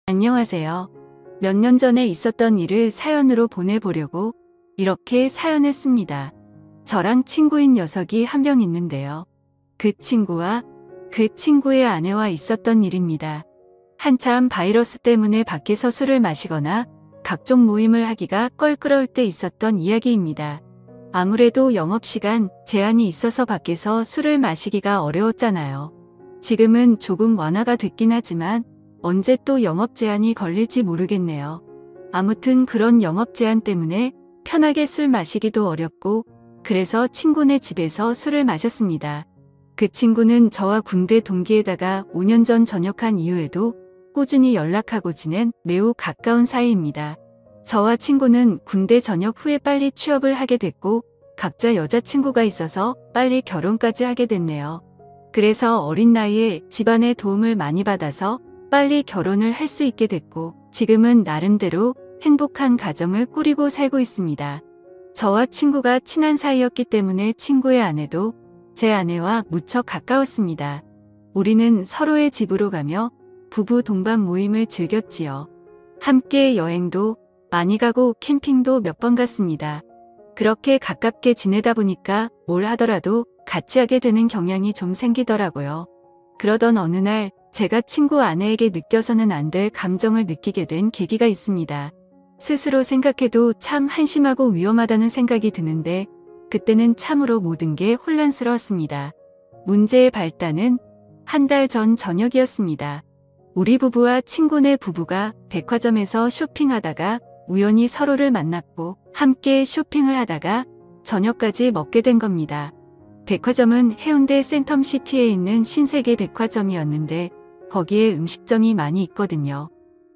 안녕하세요. 몇 년 전에 있었던 일을 사연으로 보내보려고 이렇게 사연을 씁니다. 저랑 친구인 녀석이 한 명 있는데요. 그 친구와 그 친구의 아내와 있었던 일입니다. 한참 바이러스 때문에 밖에서 술을 마시거나 각종 모임을 하기가 껄끄러울 때 있었던 이야기입니다. 아무래도 영업시간 제한이 있어서 밖에서 술을 마시기가 어려웠잖아요. 지금은 조금 완화가 됐긴 하지만 언제 또 영업 제한이 걸릴지 모르겠네요. 아무튼 그런 영업 제한 때문에 편하게 술 마시기도 어렵고 그래서 친구네 집에서 술을 마셨습니다. 그 친구는 저와 군대 동기에다가 5년 전 전역한 이후에도 꾸준히 연락하고 지낸 매우 가까운 사이입니다. 저와 친구는 군대 전역 후에 빨리 취업을 하게 됐고 각자 여자친구가 있어서 빨리 결혼까지 하게 됐네요. 그래서 어린 나이에 집안의 도움을 많이 받아서 빨리 결혼을 할 수 있게 됐고 지금은 나름대로 행복한 가정을 꾸리고 살고 있습니다. 저와 친구가 친한 사이였기 때문에 친구의 아내도 제 아내와 무척 가까웠습니다. 우리는 서로의 집으로 가며 부부 동반 모임을 즐겼지요. 함께 여행도 많이 가고 캠핑도 몇 번 갔습니다. 그렇게 가깝게 지내다 보니까 뭘 하더라도 같이 하게 되는 경향이 좀 생기더라고요. 그러던 어느 날 제가 친구 아내에게 느껴서는 안 될 감정을 느끼게 된 계기가 있습니다. 스스로 생각해도 참 한심하고 위험하다는 생각이 드는데 그때는 참으로 모든 게 혼란스러웠습니다. 문제의 발단은 한 달 전 저녁이었습니다. 우리 부부와 친구네 부부가 백화점에서 쇼핑하다가 우연히 서로를 만났고 함께 쇼핑을 하다가 저녁까지 먹게 된 겁니다. 백화점은 해운대 센텀시티에 있는 신세계 백화점이었는데 거기에 음식점이 많이 있거든요.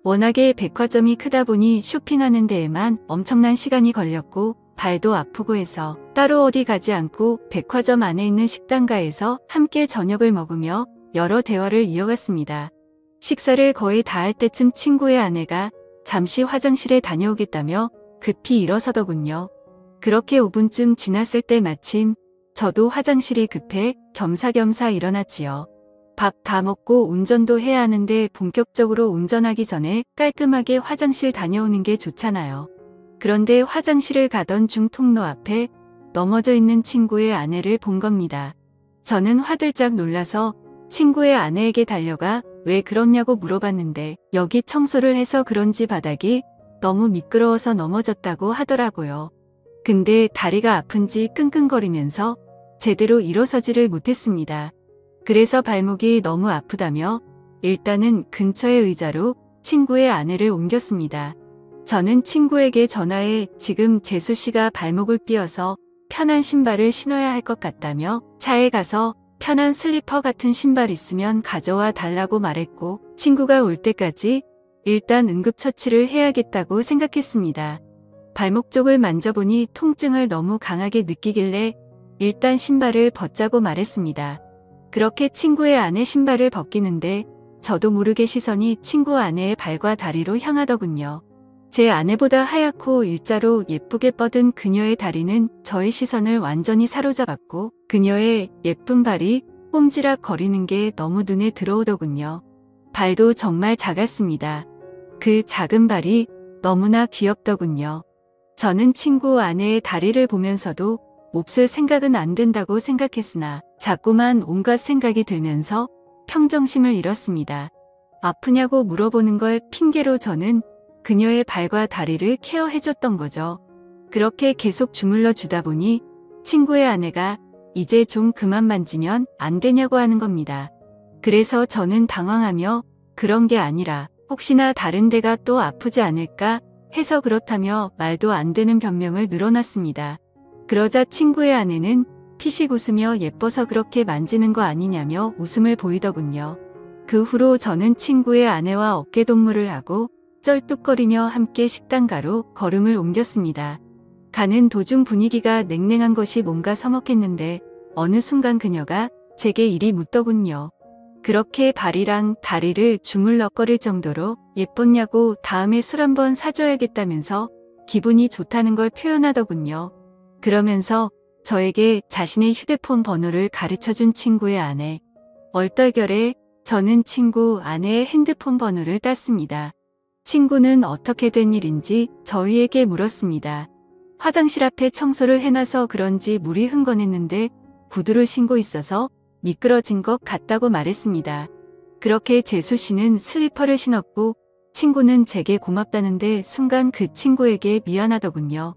워낙에 백화점이 크다 보니 쇼핑하는 데에만 엄청난 시간이 걸렸고 발도 아프고 해서 따로 어디 가지 않고 백화점 안에 있는 식당가에서 함께 저녁을 먹으며 여러 대화를 이어갔습니다. 식사를 거의 다 할 때쯤 친구의 아내가 잠시 화장실에 다녀오겠다며 급히 일어서더군요. 그렇게 5분쯤 지났을 때 마침 저도 화장실이 급해 겸사겸사 일어났지요. 밥 다 먹고 운전도 해야 하는데 본격적으로 운전하기 전에 깔끔하게 화장실 다녀오는 게 좋잖아요. 그런데 화장실을 가던 중 통로 앞에 넘어져 있는 친구의 아내를 본 겁니다. 저는 화들짝 놀라서 친구의 아내에게 달려가 왜 그러냐고 물어봤는데 여기 청소를 해서 그런지 바닥이 너무 미끄러워서 넘어졌다고 하더라고요. 근데 다리가 아픈지 끙끙거리면서 제대로 일어서지를 못했습니다. 그래서 발목이 너무 아프다며 일단은 근처의 의자로 친구의 아내를 옮겼습니다. 저는 친구에게 전화해 지금 재수 씨가 발목을 삐어서 편한 신발을 신어야 할 것 같다며 차에 가서 편한 슬리퍼 같은 신발 있으면 가져와 달라고 말했고 친구가 올 때까지 일단 응급처치를 해야겠다고 생각했습니다. 발목 쪽을 만져보니 통증을 너무 강하게 느끼길래 일단 신발을 벗자고 말했습니다. 그렇게 친구의 아내 신발을 벗기는데 저도 모르게 시선이 친구 아내의 발과 다리로 향하더군요. 제 아내보다 하얗고 일자로 예쁘게 뻗은 그녀의 다리는 저의 시선을 완전히 사로잡았고 그녀의 예쁜 발이 꼼지락 거리는 게 너무 눈에 들어오더군요. 발도 정말 작았습니다. 그 작은 발이 너무나 귀엽더군요. 저는 친구 아내의 다리를 보면서도 몹쓸 생각은 안 된다고 생각했으나 자꾸만 온갖 생각이 들면서 평정심을 잃었습니다. 아프냐고 물어보는 걸 핑계로 저는 그녀의 발과 다리를 케어해줬던 거죠. 그렇게 계속 주물러 주다 보니 친구의 아내가 이제 좀 그만 만지면 안 되냐고 하는 겁니다. 그래서 저는 당황하며 그런 게 아니라 혹시나 다른 데가 또 아프지 않을까 해서 그렇다며 말도 안 되는 변명을 늘어놨습니다. 그러자 친구의 아내는 피식 웃으며 예뻐서 그렇게 만지는 거 아니냐며 웃음을 보이더군요. 그 후로 저는 친구의 아내와 어깨동무를 하고 쩔뚝거리며 함께 식당가로 걸음을 옮겼습니다. 가는 도중 분위기가 냉랭한 것이 뭔가 서먹했는데 어느 순간 그녀가 제게 이리 묻더군요. 그렇게 발이랑 다리를 주물럭거릴 정도로 예뻤냐고 다음에 술 한번 사줘야겠다면서 기분이 좋다는 걸 표현하더군요. 그러면서 저에게 자신의 휴대폰 번호를 가르쳐준 친구의 아내. 얼떨결에 저는 친구 아내의 핸드폰 번호를 땄습니다. 친구는 어떻게 된 일인지 저희에게 물었습니다. 화장실 앞에 청소를 해놔서 그런지 물이 흥건했는데 구두를 신고 있어서 미끄러진 것 같다고 말했습니다. 그렇게 재수 씨는 슬리퍼를 신었고 친구는 제게 고맙다는데 순간 그 친구에게 미안하더군요.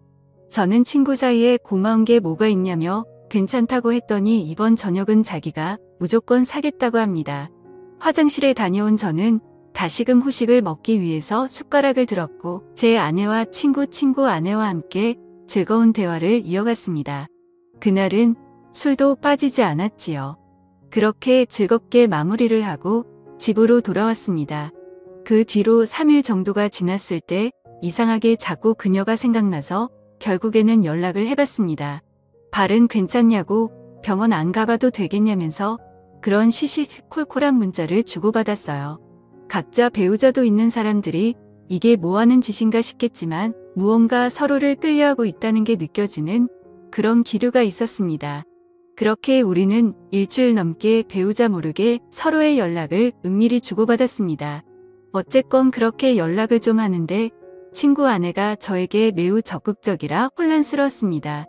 저는 친구 사이에 고마운 게 뭐가 있냐며 괜찮다고 했더니 이번 저녁은 자기가 무조건 사겠다고 합니다. 화장실에 다녀온 저는 다시금 후식을 먹기 위해서 숟가락을 들었고 제 아내와 친구 아내와 함께 즐거운 대화를 이어갔습니다. 그날은 술도 빠지지 않았지요. 그렇게 즐겁게 마무리를 하고 집으로 돌아왔습니다. 그 뒤로 3일 정도가 지났을 때 이상하게 자꾸 그녀가 생각나서 결국에는 연락을 해봤습니다. 발은 괜찮냐고 병원 안 가봐도 되겠냐면서 그런 시시콜콜한 문자를 주고받았어요. 각자 배우자도 있는 사람들이 이게 뭐하는 짓인가 싶겠지만 무언가 서로를 끌려하고 있다는 게 느껴지는 그런 기류가 있었습니다. 그렇게 우리는 일주일 넘게 배우자 모르게 서로의 연락을 은밀히 주고받았습니다. 어쨌건 그렇게 연락을 좀 하는데 친구 아내가 저에게 매우 적극적이라 혼란스러웠습니다.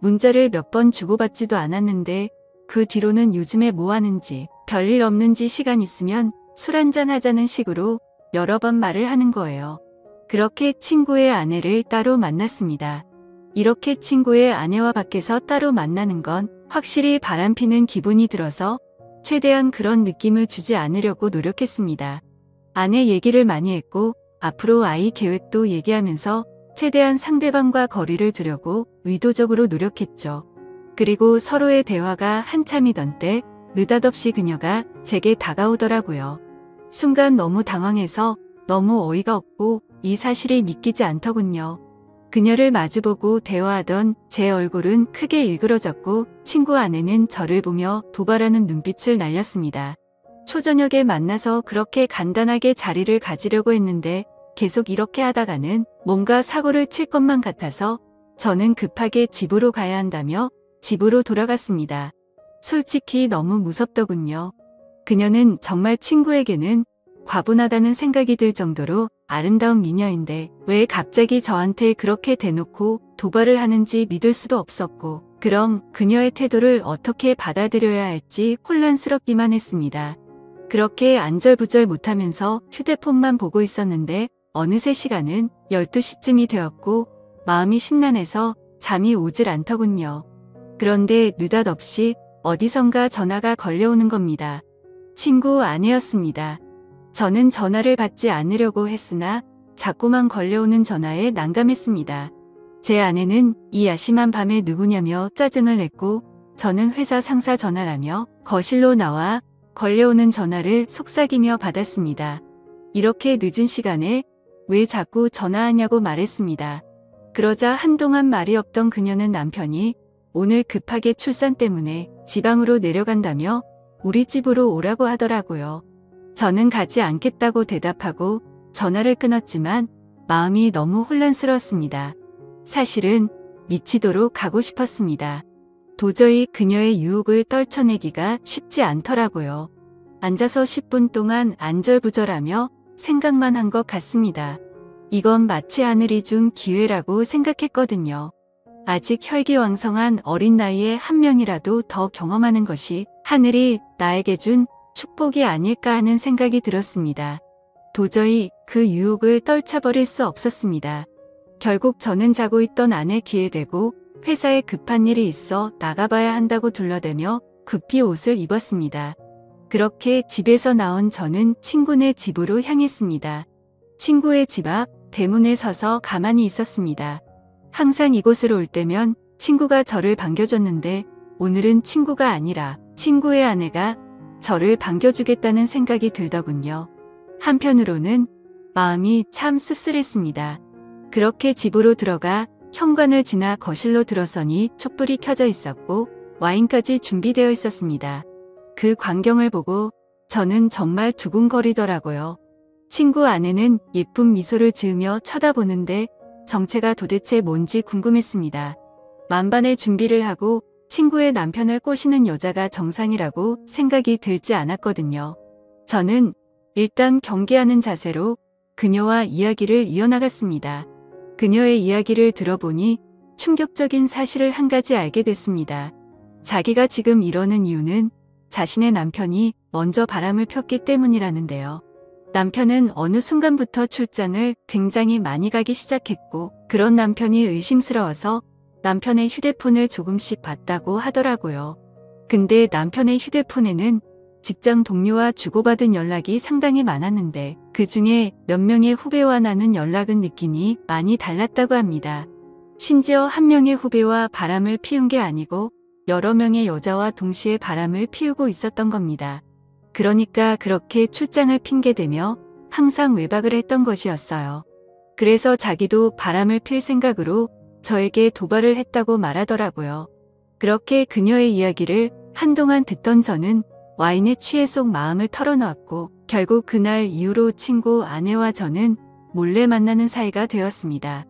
문자를 몇 번 주고받지도 않았는데 그 뒤로는 요즘에 뭐 하는지 별일 없는지 시간 있으면 술 한잔 하자는 식으로 여러 번 말을 하는 거예요. 그렇게 친구의 아내를 따로 만났습니다. 이렇게 친구의 아내와 밖에서 따로 만나는 건 확실히 바람피는 기분이 들어서 최대한 그런 느낌을 주지 않으려고 노력했습니다. 아내 얘기를 많이 했고 앞으로 아이 계획도 얘기하면서 최대한 상대방과 거리를 두려고 의도적으로 노력했죠. 그리고 서로의 대화가 한참이던 때 느닷없이 그녀가 제게 다가오더라고요. 순간 너무 당황해서 너무 어이가 없고 이 사실이 믿기지 않더군요. 그녀를 마주보고 대화하던 제 얼굴은 크게 일그러졌고 친구 아내는 저를 보며 도발하는 눈빛을 날렸습니다. 초저녁에 만나서 그렇게 간단하게 자리를 가지려고 했는데 계속 이렇게 하다가는 뭔가 사고를 칠 것만 같아서 저는 급하게 집으로 가야 한다며 집으로 돌아갔습니다. 솔직히 너무 무섭더군요. 그녀는 정말 친구에게는 과분하다는 생각이 들 정도로 아름다운 미녀인데 왜 갑자기 저한테 그렇게 대놓고 도발을 하는지 믿을 수도 없었고 그럼 그녀의 태도를 어떻게 받아들여야 할지 혼란스럽기만 했습니다. 그렇게 안절부절 못하면서 휴대폰만 보고 있었는데 어느새 시간은 12시쯤이 되었고 마음이 심란해서 잠이 오질 않더군요. 그런데 느닷없이 어디선가 전화가 걸려오는 겁니다. 친구 아내였습니다. 저는 전화를 받지 않으려고 했으나 자꾸만 걸려오는 전화에 난감했습니다. 제 아내는 이 야심한 밤에 누구냐며 짜증을 냈고 저는 회사 상사 전화라며 거실로 나와 걸려오는 전화를 속삭이며 받았습니다. 이렇게 늦은 시간에 왜 자꾸 전화하냐고 말했습니다. 그러자 한동안 말이 없던 그녀는 남편이 오늘 급하게 출산 때문에 지방으로 내려간다며 우리 집으로 오라고 하더라고요. 저는 가지 않겠다고 대답하고 전화를 끊었지만 마음이 너무 혼란스러웠습니다. 사실은 미치도록 가고 싶었습니다. 도저히 그녀의 유혹을 떨쳐내기가 쉽지 않더라고요. 앉아서 10분 동안 안절부절하며 생각만 한 것 같습니다. 이건 마치 하늘이 준 기회라고 생각했거든요. 아직 혈기왕성한 어린 나이에 한 명이라도 더 경험하는 것이 하늘이 나에게 준 축복이 아닐까 하는 생각이 들었습니다. 도저히 그 유혹을 떨쳐버릴 수 없었습니다. 결국 저는 자고 있던 아내 귀에 대고 회사에 급한 일이 있어 나가봐야 한다고 둘러대며 급히 옷을 입었습니다. 그렇게 집에서 나온 저는 친구네 집으로 향했습니다. 친구의 집 앞 대문에 서서 가만히 있었습니다. 항상 이곳으로 올 때면 친구가 저를 반겨줬는데 오늘은 친구가 아니라 친구의 아내가 저를 반겨주겠다는 생각이 들더군요. 한편으로는 마음이 참 씁쓸했습니다. 그렇게 집으로 들어가 현관을 지나 거실로 들어서니 촛불이 켜져 있었고 와인까지 준비되어 있었습니다. 그 광경을 보고 저는 정말 두근거리더라고요. 친구 아내는 예쁜 미소를 지으며 쳐다보는데 정체가 도대체 뭔지 궁금했습니다. 만반의 준비를 하고 친구의 남편을 꼬시는 여자가 정상이라고 생각이 들지 않았거든요. 저는 일단 경계하는 자세로 그녀와 이야기를 이어나갔습니다. 그녀의 이야기를 들어보니 충격적인 사실을 한 가지 알게 됐습니다. 자기가 지금 이러는 이유는 자신의 남편이 먼저 바람을 폈기 때문이라는데요. 남편은 어느 순간부터 출장을 굉장히 많이 가기 시작했고, 그런 남편이 의심스러워서 남편의 휴대폰을 조금씩 봤다고 하더라고요. 근데 남편의 휴대폰에는 직장 동료와 주고받은 연락이 상당히 많았는데 그 중에 몇 명의 후배와 나눈 연락은 느낌이 많이 달랐다고 합니다. 심지어 한 명의 후배와 바람을 피운 게 아니고 여러 명의 여자와 동시에 바람을 피우고 있었던 겁니다. 그러니까 그렇게 출장을 핑계대며 항상 외박을 했던 것이었어요. 그래서 자기도 바람을 필 생각으로 저에게 도발을 했다고 말하더라고요. 그렇게 그녀의 이야기를 한동안 듣던 저는 와인에 취해 속 마음을 털어놓았고 결국 그날 이후로 친구 아내와 저는 몰래 만나는 사이가 되었습니다.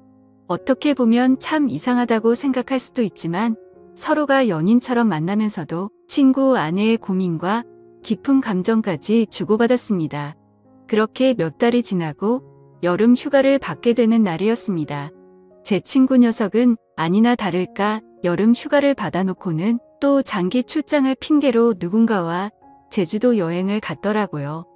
어떻게 보면 참 이상하다고 생각할 수도 있지만 서로가 연인처럼 만나면서도 친구 아내의 고민과 깊은 감정까지 주고받았습니다. 그렇게 몇 달이 지나고 여름 휴가를 받게 되는 날이었습니다. 제 친구 녀석은 아니나 다를까 여름 휴가를 받아놓고는 또 장기 출장을 핑계로 누군가와 제주도 여행을 갔더라고요.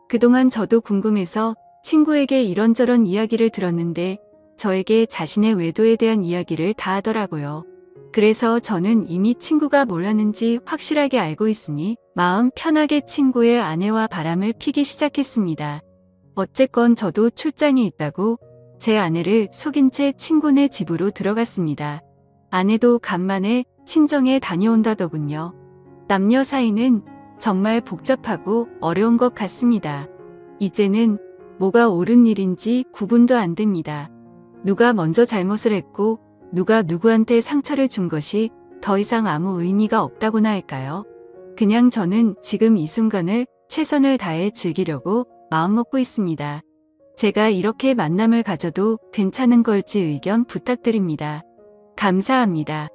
그동안 저도 궁금해서 친구에게 이런저런 이야기를 들었는데 저에게 자신의 외도에 대한 이야기를 다 하더라고요. 그래서 저는 이미 친구가 몰랐는지 확실하게 알고 있으니 마음 편하게 친구의 아내와 바람을 피기 시작했습니다. 어쨌건 저도 출장이 있다고 제 아내를 속인 채 친구네 집으로 들어갔습니다. 아내도 간만에 친정에 다녀온다더군요. 남녀 사이는 정말 복잡하고 어려운 것 같습니다. 이제는 뭐가 옳은 일인지 구분도 안 됩니다. 누가 먼저 잘못을 했고 누가 누구한테 상처를 준 것이 더 이상 아무 의미가 없다고나 할까요? 그냥 저는 지금 이 순간을 최선을 다해 즐기려고 마음먹고 있습니다. 제가 이렇게 만남을 가져도 괜찮은 걸지 의견 부탁드립니다. 감사합니다.